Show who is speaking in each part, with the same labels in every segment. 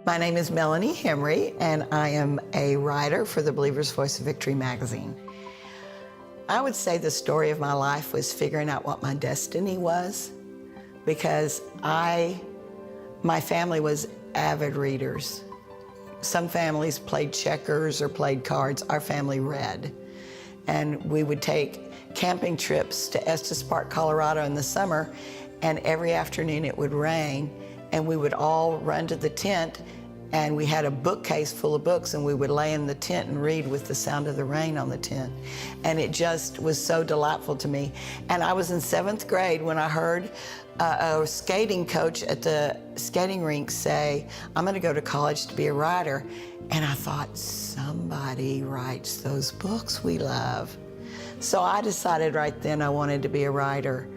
Speaker 1: My name is Melanie Hemry, and I am a writer for the Believer's Voice of Victory magazine. I would say the story of my life was figuring out what my destiny was, because my family was avid readers. Some families played checkers or played cards. Our family read. And we would take camping trips to Estes Park, Colorado in the summer, and every afternoon it would rain, and we would all run to the tent, and we had a bookcase full of books, and we would lay in the tent and read with the sound of the rain on the tent. And it just was so delightful to me. And I was in 7th grade when I heard a skating coach at the skating rink say, "I'm gonna go to college to be a writer." And I thought, somebody writes those books we love. So I decided right then I wanted to be a writer.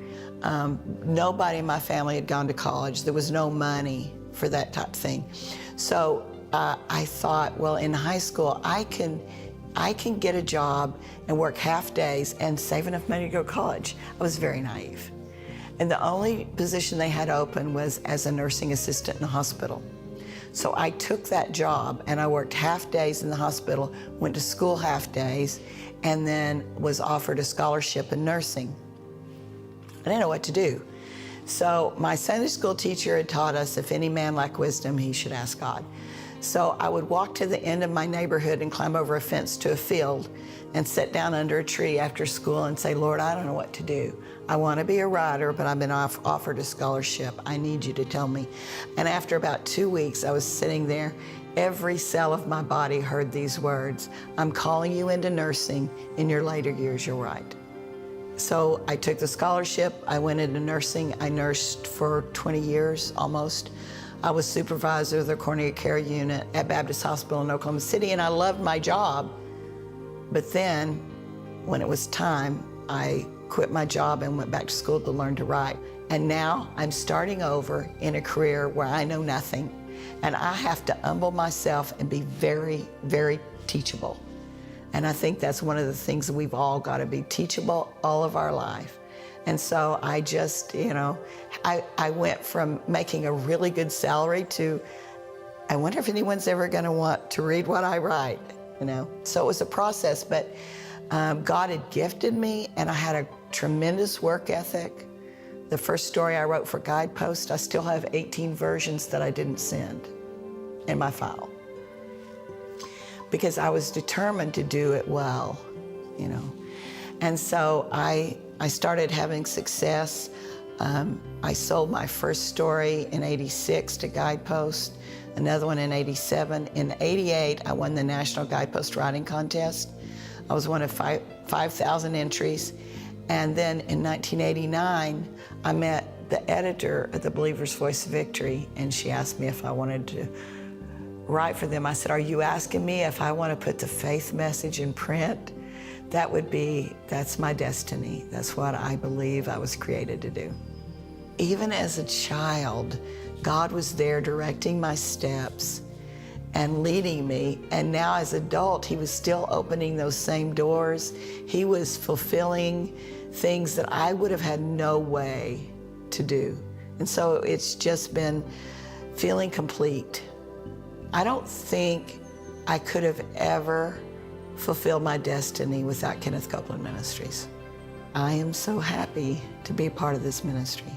Speaker 1: Nobody in my family had gone to college. There was no money for that type of thing. So I thought, well, in high school, I can get a job and work half days and save enough money to go to college. I was very naive. And the only position they had open was as a nursing assistant in a hospital. So I took that job and I worked half days in the hospital, went to school half days, and then was offered a scholarship in nursing. I didn't know what to do. So my Sunday school teacher had taught us, if any man lack wisdom, he should ask God. So I would walk to the end of my neighborhood and climb over a fence to a field and sit down under a tree after school and say, "Lord, I don't know what to do. I want to be a writer, but I've been offered a scholarship. I need you to tell me." And after about 2 weeks, I was sitting there. Every cell of my body heard these words: "I'm calling you into nursing. In your later years, you'll write." So I took the scholarship, I went into nursing. I nursed for 20 years, almost. I was supervisor of the coronary care unit at Baptist Hospital in Oklahoma City, and I loved my job. But then, when it was time, I quit my job and went back to school to learn to write. And now I'm starting over in a career where I know nothing, and I have to humble myself and be very, very teachable. And I think that's one of the things that we've all got to be teachable all of our life. And so I just, I went from making a really good salary to, I wonder if anyone's ever going to want to read what I write, So it was a process, but God had gifted me, and I had a tremendous work ethic. The first story I wrote for Guidepost, I still have 18 versions that I didn't send in my file, because I was determined to do it well, And so I started having success. I sold my first story in '86 to Guidepost, another one in '87. In '88, I won the National Guidepost Writing Contest. I was one of 5,000 entries. And then in 1989, I met the editor of the Believer's Voice of Victory, and she asked me if I wanted to write for them. I said, "Are you asking me if I want to put the faith message in print? That's my destiny. That's what I believe I was created to do." Even as a child, God was there directing my steps and leading me. And now as an adult, he was still opening those same doors. He was fulfilling things that I would have had no way to do. And so it's just been feeling complete. I don't think I could have ever fulfilled my destiny without Kenneth Copeland Ministries. I am so happy to be a part of this ministry.